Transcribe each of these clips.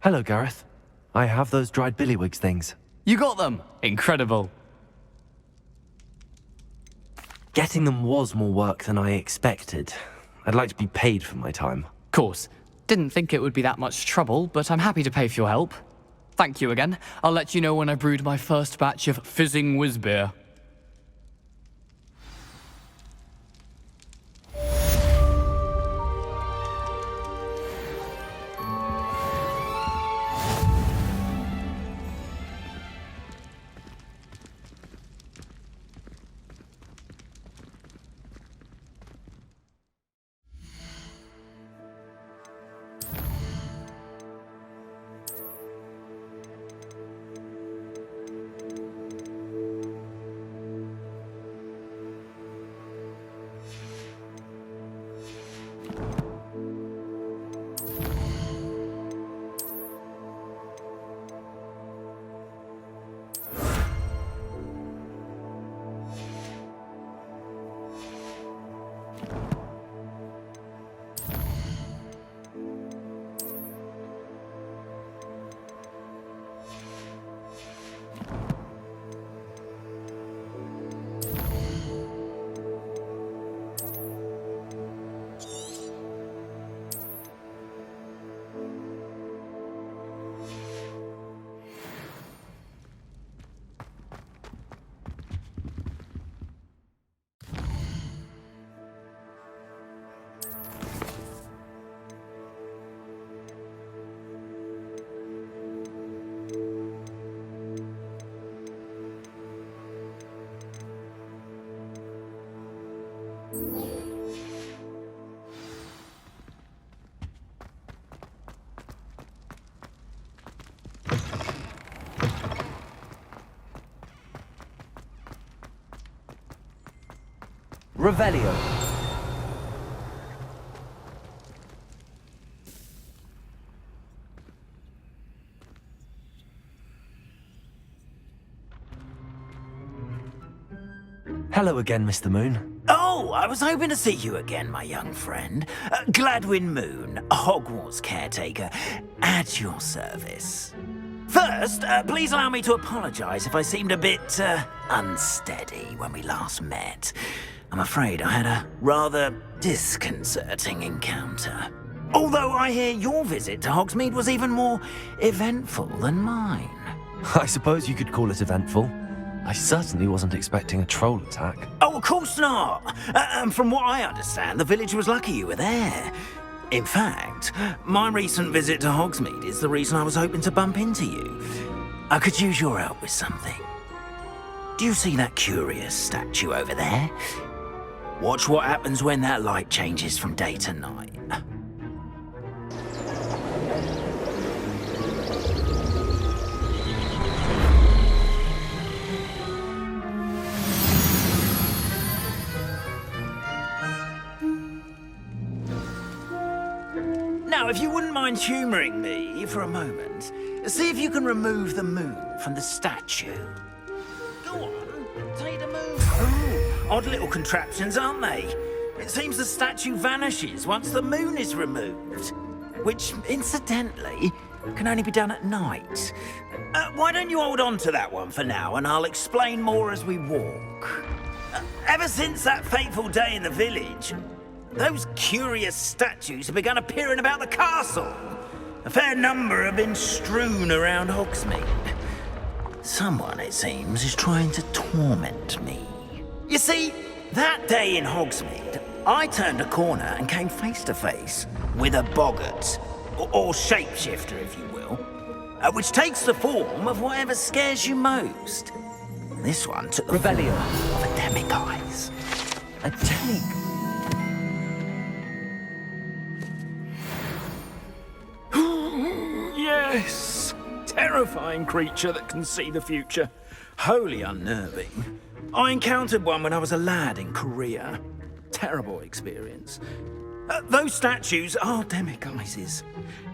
Hello, Gareth. I have those dried billywigs things. You got them! Incredible. Getting them was more work than I expected. I'd like to be paid for my time. Course. Didn't think it would be that much trouble, but I'm happy to pay for your help. Thank you again. I'll let you know when I brewed my first batch of fizzing whiz beer. Revelio. Hello again, Mr. Moon. Oh, I was hoping to see you again, my young friend. Gladwin Moon, Hogwarts caretaker, at your service. First, please allow me to apologize if I seemed a bit, unsteady when we last met. I'm afraid I had a rather disconcerting encounter. Although I hear your visit to Hogsmeade was even more eventful than mine. I suppose you could call it eventful. I certainly wasn't expecting a troll attack. Oh, of course not. And from what I understand, the village was lucky you were there. In fact, my recent visit to Hogsmeade is the reason I was hoping to bump into you. I could use your help with something. Do you see that curious statue over there? Watch what happens when that light changes from day to night. Now, if you wouldn't mind humouring me for a moment, see if you can remove the moon from the statue. Go on, take the moon. Ooh, odd little contraptions, aren't they? It seems the statue vanishes once the moon is removed, which, incidentally, can only be done at night. Why don't you hold on to that one for now, and I'll explain more as we walk. Ever since that fateful day in the village, those curious statues have begun appearing about the castle. A fair number have been strewn around Hogsmeade. Someone, it seems, is trying to torment me. You see, that day in Hogsmeade, I turned a corner and came face to face with a boggart, or shapeshifter, if you will, which takes the form of whatever scares you most. This one took the form of a demiguise. A demiguise? Yes! Terrifying creature that can see the future. Wholly unnerving. I encountered one when I was a lad in Korea. Terrible experience. Those statues are demiguises.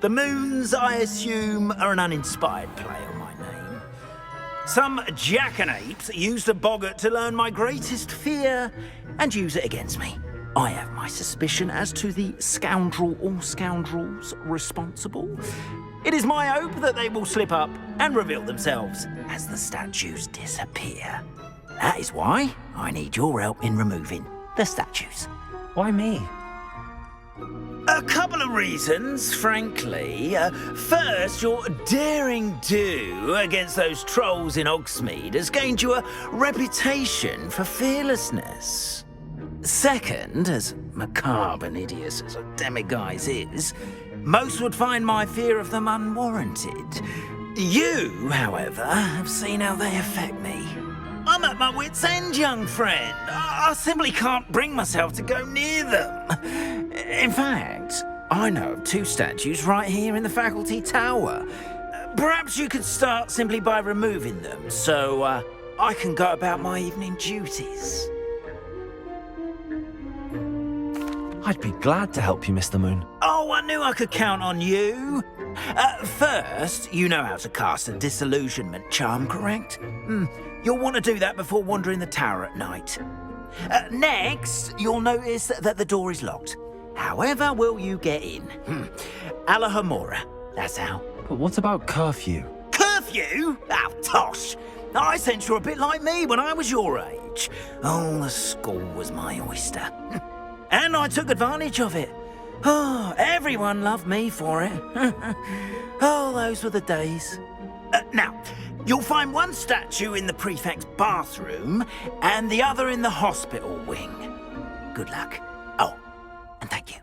The moons, I assume, are an uninspired play on my name. Some jackanapes used a boggart to learn my greatest fear and use it against me. I have my suspicion as to the scoundrel or scoundrels responsible. It is my hope that they will slip up and reveal themselves as the statues disappear. That is why I need your help in removing the statues. Why me? A couple of reasons, frankly. First, your daring do against those trolls in Hogsmeade has gained you a reputation for fearlessness. Second, as macabre and hideous as a demiguise is, most would find my fear of them unwarranted. You, however, have seen how they affect me. I'm at my wit's end, young friend. I simply can't bring myself to go near them. In fact, I know of 2 statues right here in the faculty tower. Perhaps you could start simply by removing them, so I can go about my evening duties. I'd be glad to help you, Mr. Moon. Oh, I knew I could count on you. First, you know how to cast a disillusionment charm, correct? You'll want to do that before wandering the tower at night. Next, you'll notice that the door is locked. However will you get in? Alahomora, that's how. But what about curfew? Curfew? Oh, tosh. I sense you're a bit like me when I was your age. Oh, the school was my oyster. And I took advantage of it. Oh, everyone loved me for it. Oh, those were the days. Now, you'll find one statue in the prefect's bathroom and the other in the hospital wing. Good luck. Oh, and thank you.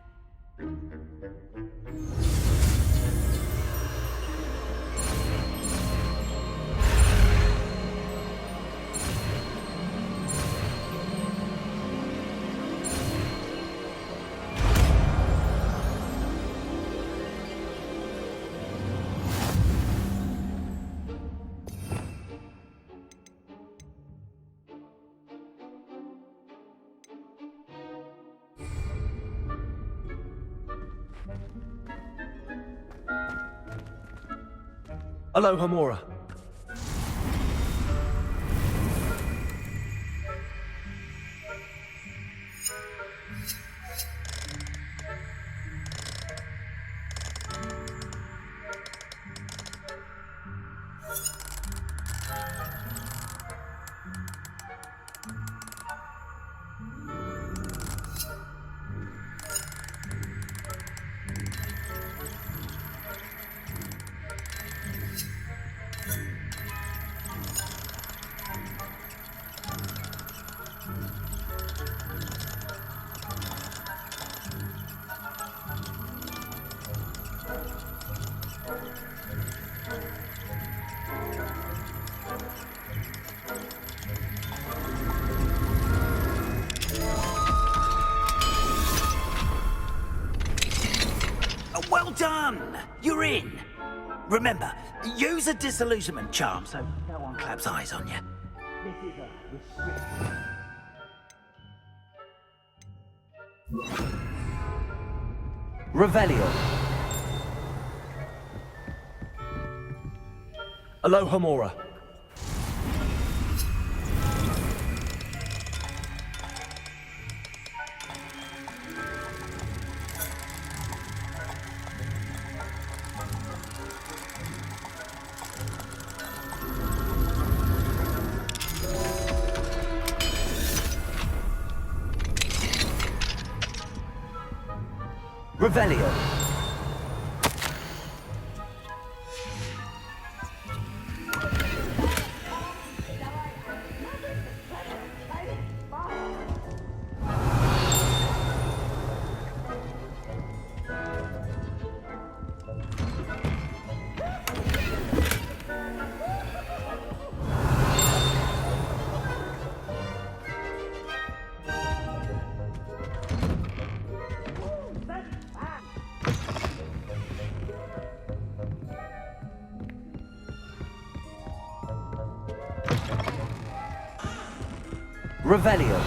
Alohomora. Well done! You're in. Remember, use a disillusionment charm so no one claps eyes on you. This is a Revelio. Alohomora. Revelio. Revelio.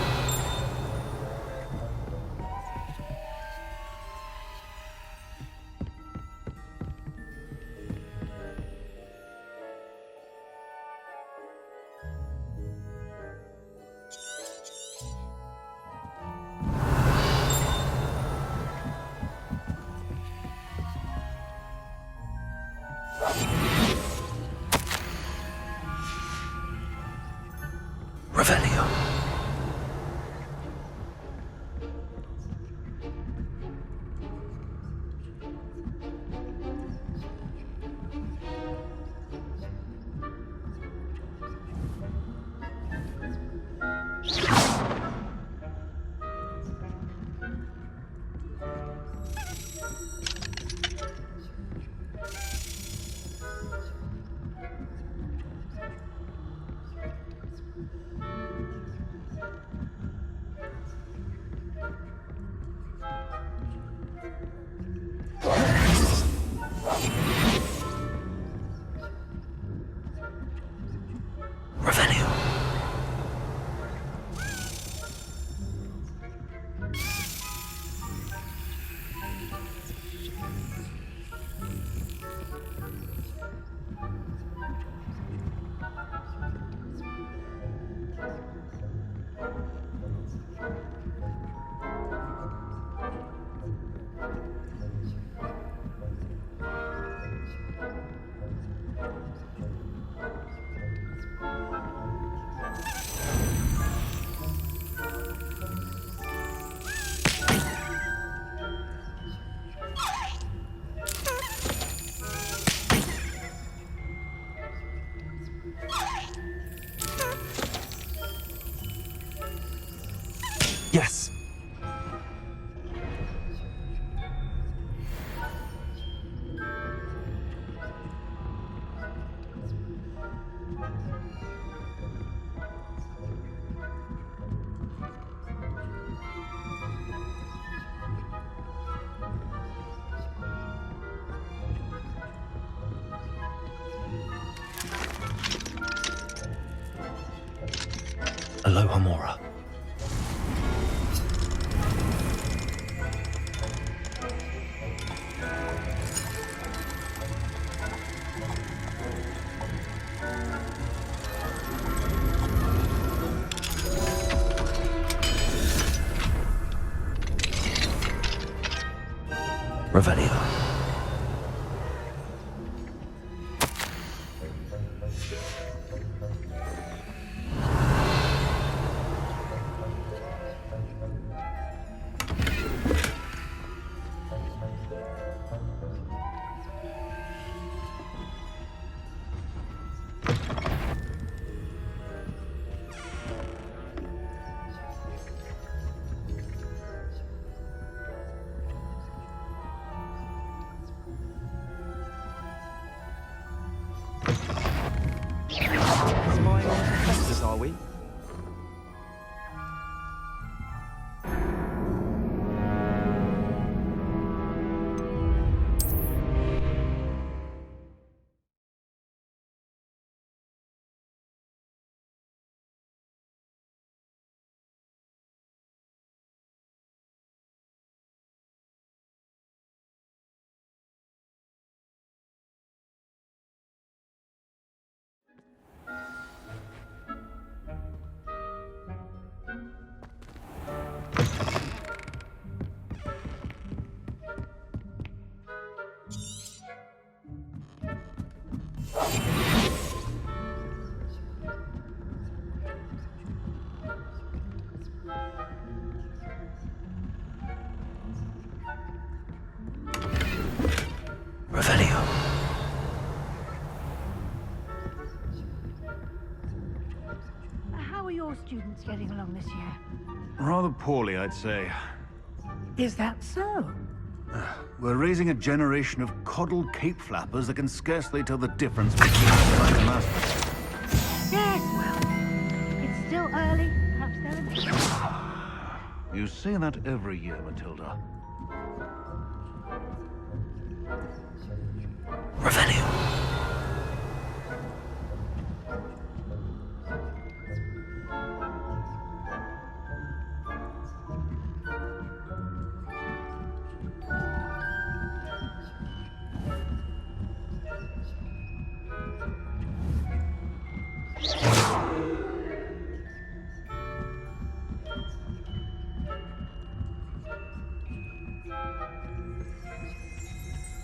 Yes. Aloha Mora. Revelio. Spying on competitors, are we? Revelio. How are your students getting along this year? Rather poorly, I'd say. Is that so? We're raising a generation of coddled cape flappers that can scarcely tell the difference between outside and master. Yes, well, it's still early. Perhaps they'll... You say that every year, Matilda. Revelio.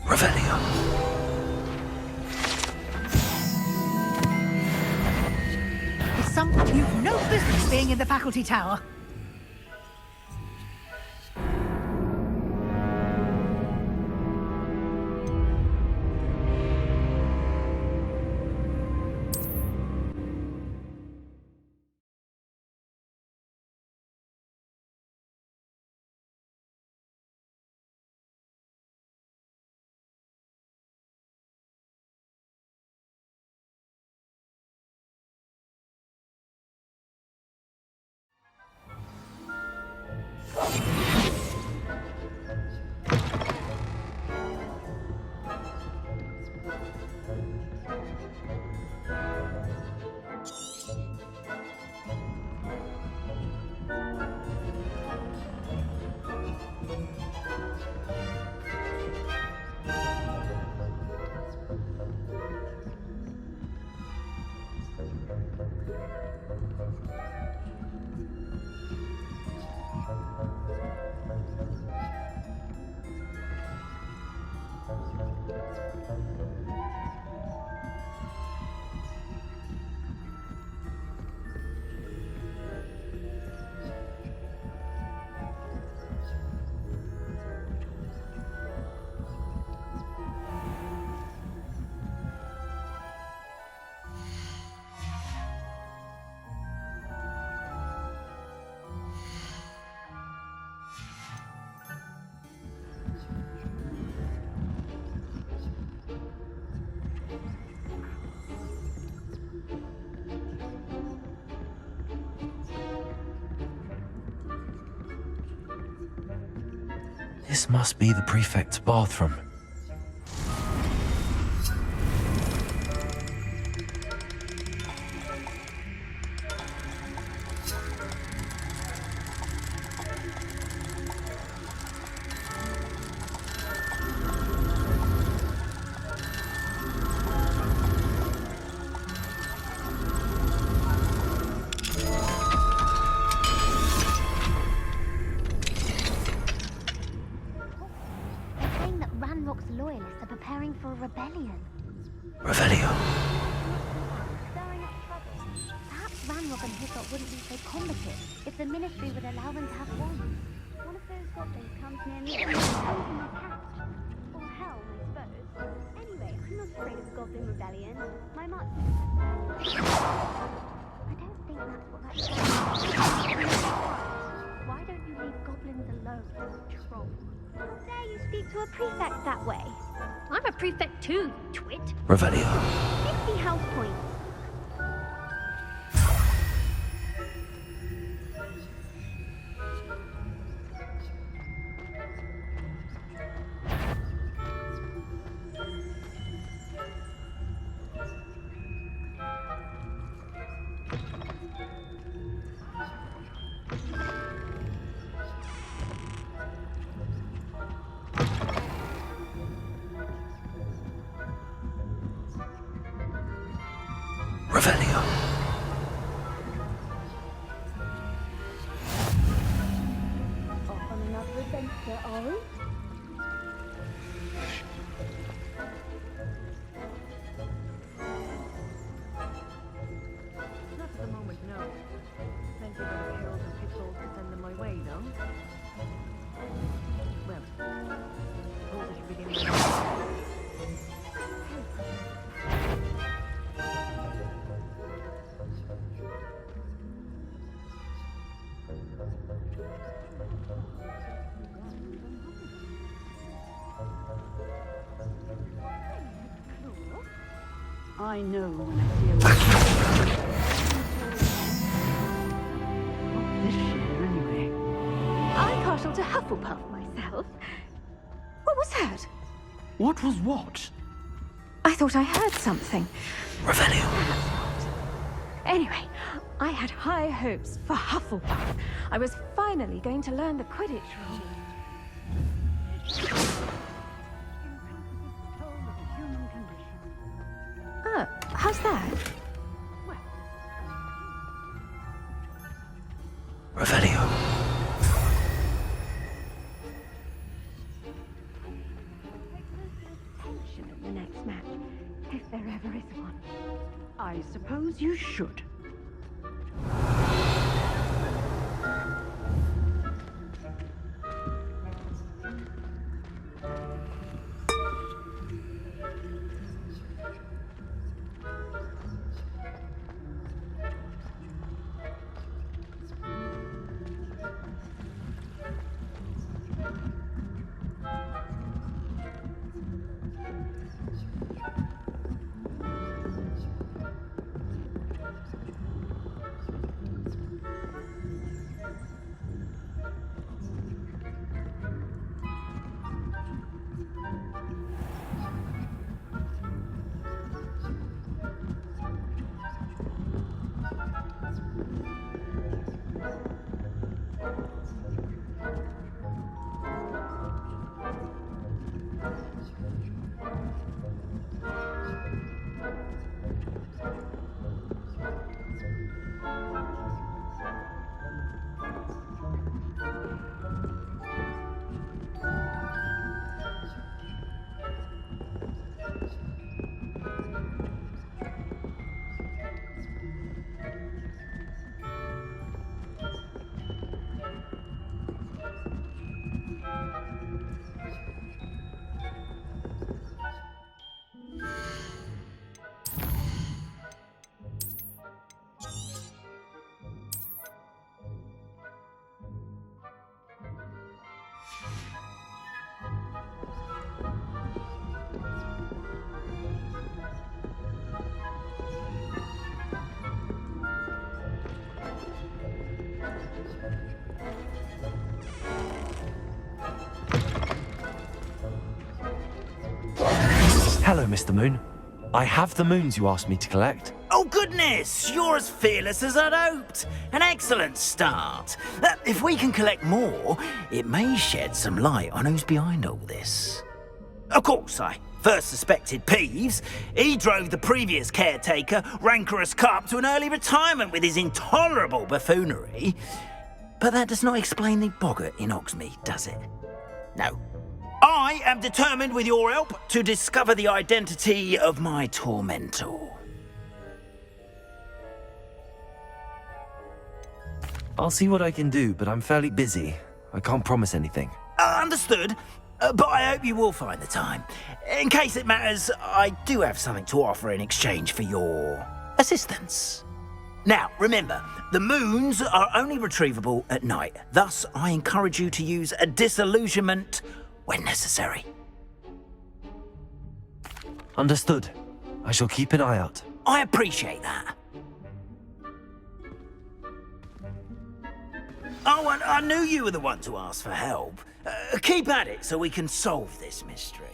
Revelio. You've no business being in the faculty tower. This must be the prefect's bathroom. They're saying that Ranrock's loyalists are preparing for a rebellion. Revelio. Stirring up trouble. Perhaps Ranrock and his lot wouldn't be so combative if the Ministry would allow them to have wands. One of those goblins comes near me and opens my cat. Or hell, I suppose. Anyway, I'm not afraid of a goblin rebellion. My mark... I don't think that's what that's Why don't you leave goblins alone, troll? Dare you speak to a prefect that way? I'm a prefect too, twit. Revelio. 50 house points. Revelio. Off on another adventure, are we? Not at the moment, no. Plenty of other arrows and pitfalls to send them my way, though. Well, suppose I should begin with... I know when I see a lot. Not this year, anyway. I'm partial to Hufflepuff myself. What was that? What was what? I thought I heard something. Revelio. Anyway, I had high hopes for Hufflepuff. I was finally going to learn the Quidditch rules. How's that? Revelio. Tension at the next match, if there ever is one. I suppose you should. Mr. Moon. I have the moons you asked me to collect. Oh, goodness! You're as fearless as I'd hoped. An excellent start. If we can collect more, it may shed some light on who's behind all this. Of course, I first suspected Peeves. He drove the previous caretaker, rancorous Carp, to an early retirement with his intolerable buffoonery. But that does not explain the boggart in Hogsmeade, does it? No. I am determined, with your help, to discover the identity of my tormentor. I'll see what I can do, but I'm fairly busy. I can't promise anything. Understood, but I hope you will find the time. In case it matters, I do have something to offer in exchange for your assistance. Now, remember, the moons are only retrievable at night. Thus, I encourage you to use a disillusionment when necessary. Understood. I shall keep an eye out. I appreciate that. Oh, and I knew you were the one to ask for help. Keep at it so we can solve this mystery.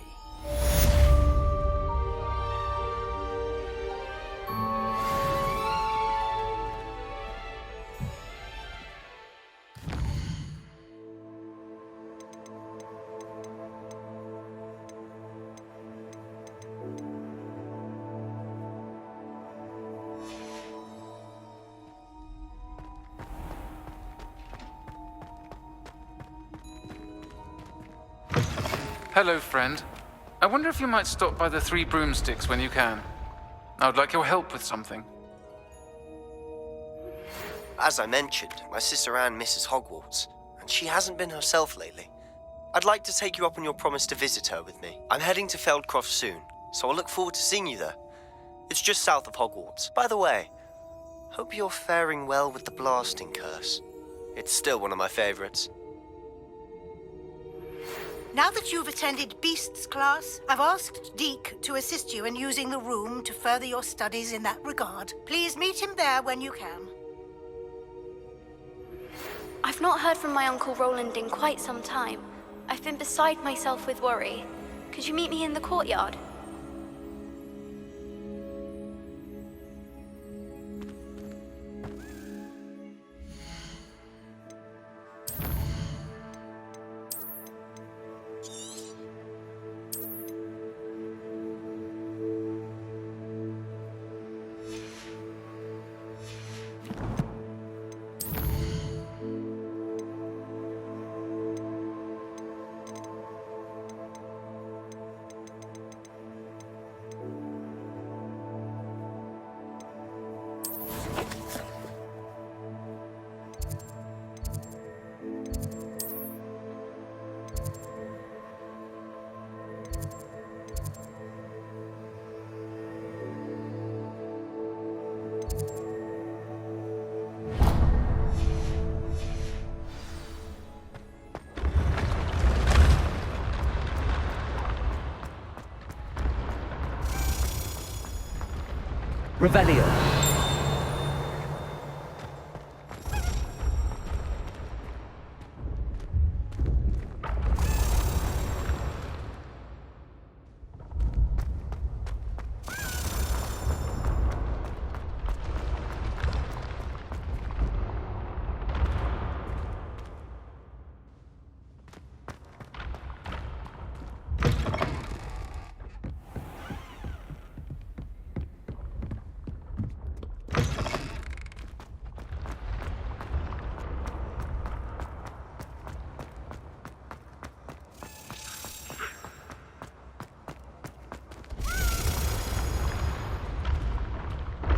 Hello, friend. I wonder if you might stop by the Three Broomsticks when you can. I would like your help with something. As I mentioned, my sister Anne misses Hogwarts, and she hasn't been herself lately. I'd like to take you up on your promise to visit her with me. I'm heading to Feldcroft soon, so I'll look forward to seeing you there. It's just south of Hogwarts. By the way, hope you're faring well with the blasting curse. It's still one of my favorites. Now that you've attended Beasts class, I've asked Deke to assist you in using the room to further your studies in that regard. Please meet him there when you can. I've not heard from my Uncle Roland in quite some time. I've been beside myself with worry. Could you meet me in the courtyard? Revelio.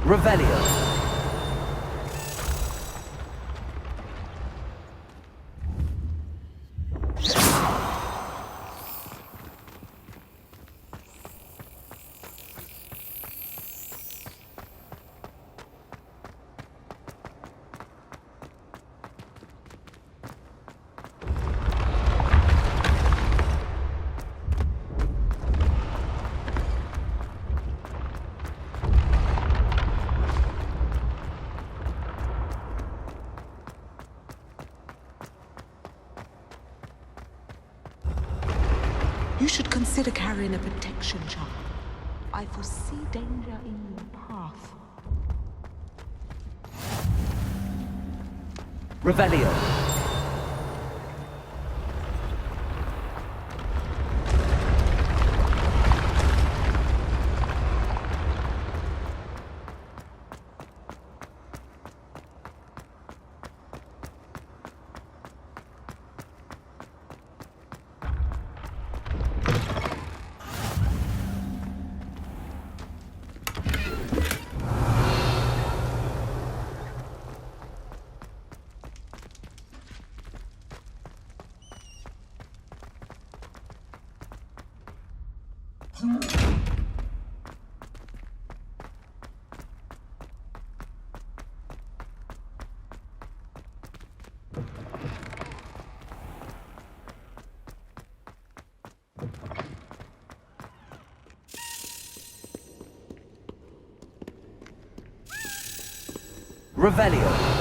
Revelio. You should consider carrying a protection charm. I foresee danger in your path. Revelio. Revelio.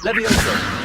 Levioso.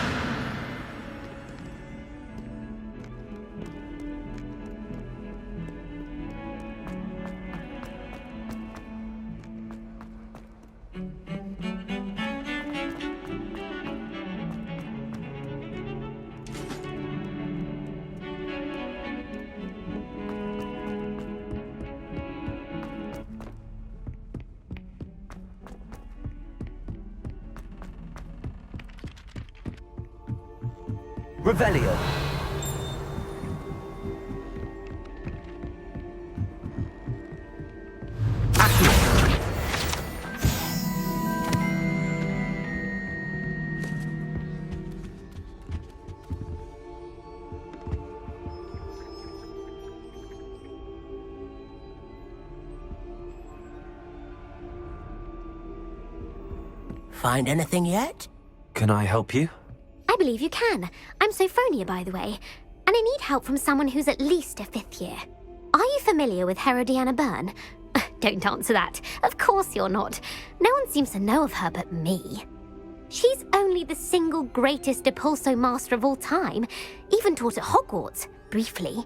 Revelio. Find anything yet? Can I help you? I believe you can. I'm Sophronia, by the way, and I need help from someone who's at least a 5th year. Are you familiar with Herodiana Byrne? Don't answer that. Of course you're not. No one seems to know of her but me. She's only the single greatest Depulso master of all time, even taught at Hogwarts, briefly.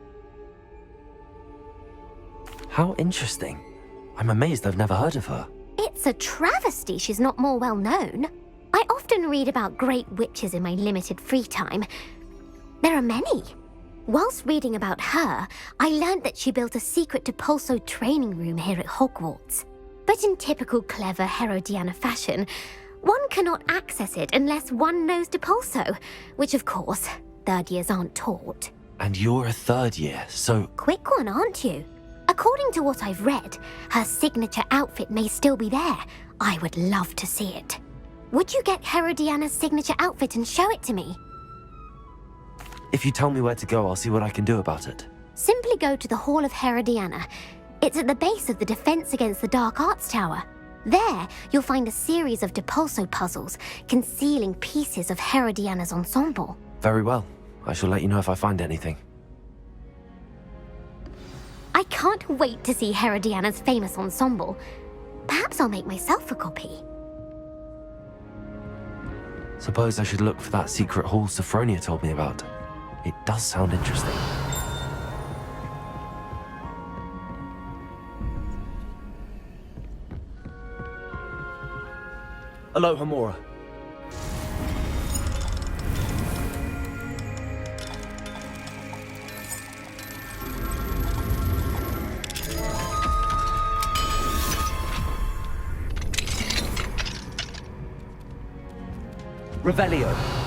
How interesting. I'm amazed I've never heard of her. It's a travesty she's not more well known. I often read about great witches in my limited free time. There are many. Whilst reading about her, I learned that she built a secret Depulso training room here at Hogwarts. But in typical clever Herodiana fashion, one cannot access it unless one knows Depulso, which of course, Third years aren't taught. And you're a third year, so Quick one, aren't you? According to what I've read, her signature outfit may still be there. I would love to see it. Would you get Herodiana's signature outfit and show it to me? if you tell me where to go, I'll see what I can do about it. Simply go to the Hall of Herodiana. It's at the base of the Defense Against the Dark Arts Tower. There, you'll find a series of Depulso puzzles concealing pieces of Herodiana's ensemble. Very well. I shall let you know if I find anything. I can't wait to see Herodiana's famous ensemble. Perhaps I'll make myself a copy. Suppose I should look for that secret hall Sophronia told me about. It does sound interesting. Aloha, Mora. Revelio.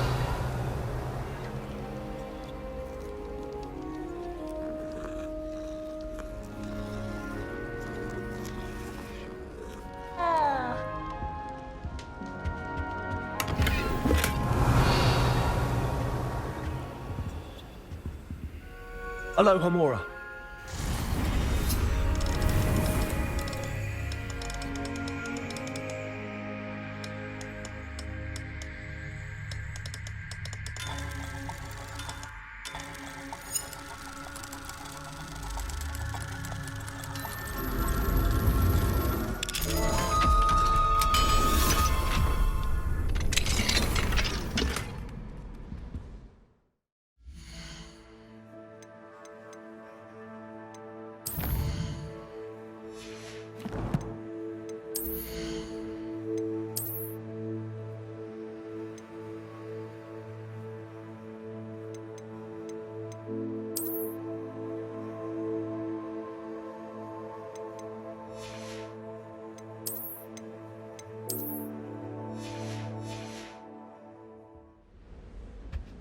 Aloha, Mora.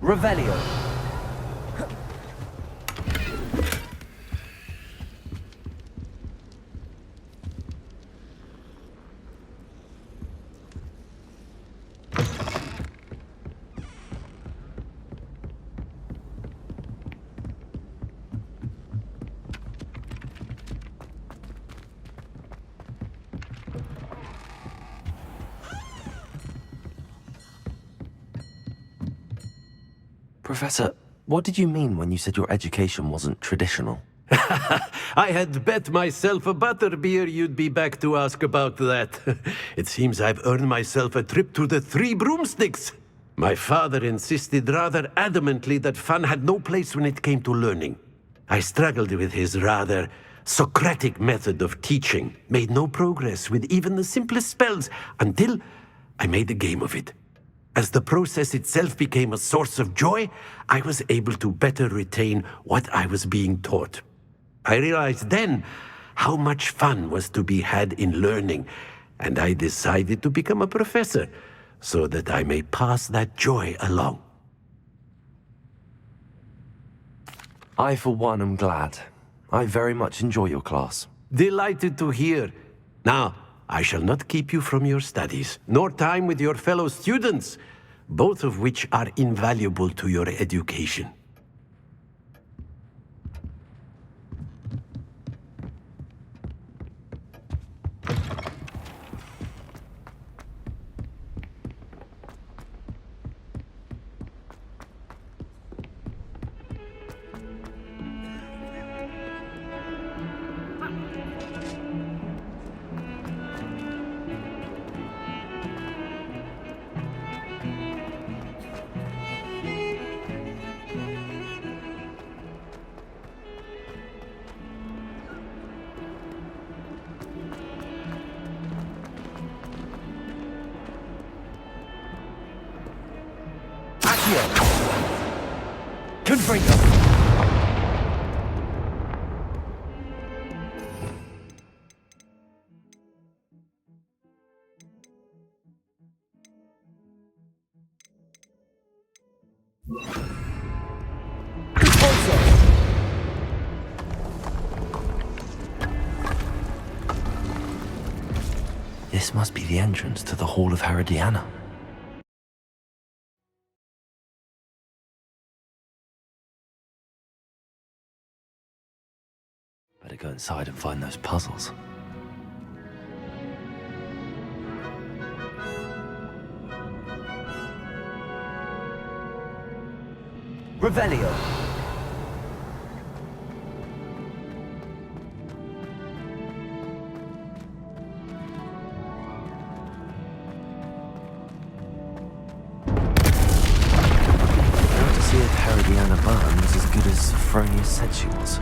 Revelio. Professor, what did you mean when you said your education wasn't traditional? I had bet myself a butterbeer you'd be back to ask about that. It seems I've earned myself a trip to the Three Broomsticks. My father insisted rather adamantly that fun had no place when it came to learning. I struggled with his rather Socratic method of teaching, made no progress with even the simplest spells until I made a game of it. As the process itself became a source of joy, I was able to better retain what I was being taught. I realized then how much fun was to be had in learning, and I decided to become a professor so that I may pass that joy along. I, for one, am glad. I very much enjoy your class. Delighted to hear. Now, I shall not keep you from your studies, nor time with your fellow students, both of which are invaluable to your education. Confringo! This must be the entrance to the Hall of Herodiana. Better go inside and find those puzzles. Revelio. Now to see if Herodiana Byrne was as good as Sophronia said she was.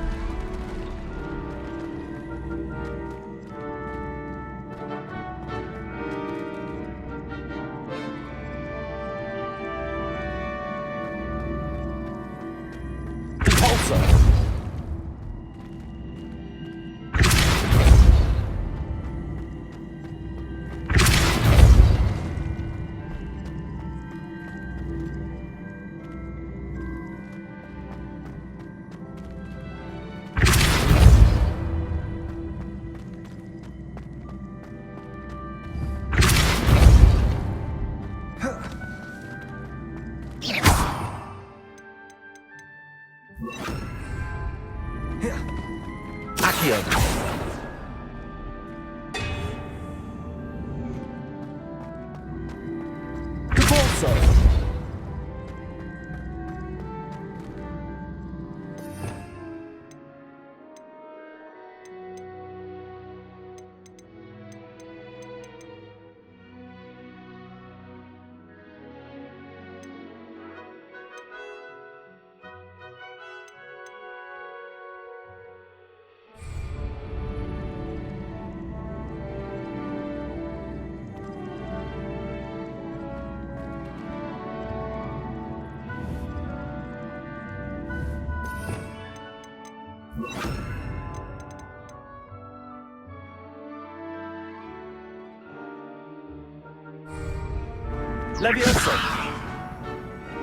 Levioso!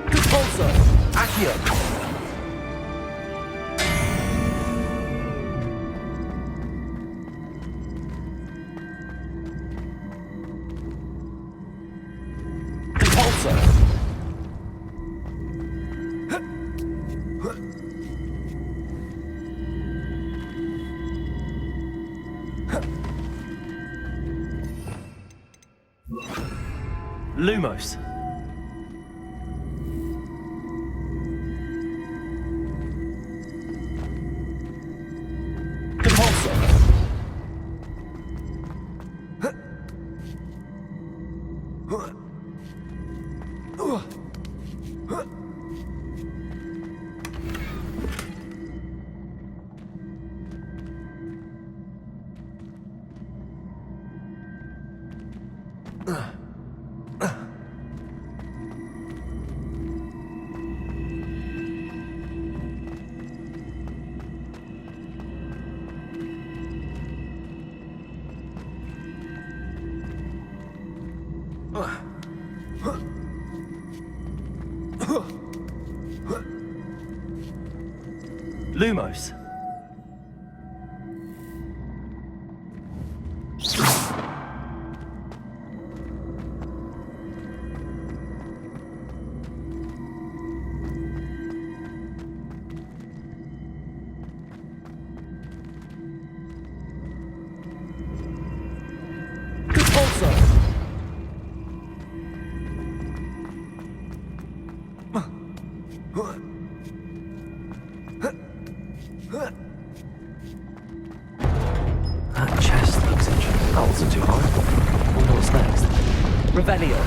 Repulso! Accio! Repulso! Lumos. Repulso. Lumos. That chest looks interesting. That wasn't too hard. Wonder what's next. Revelio.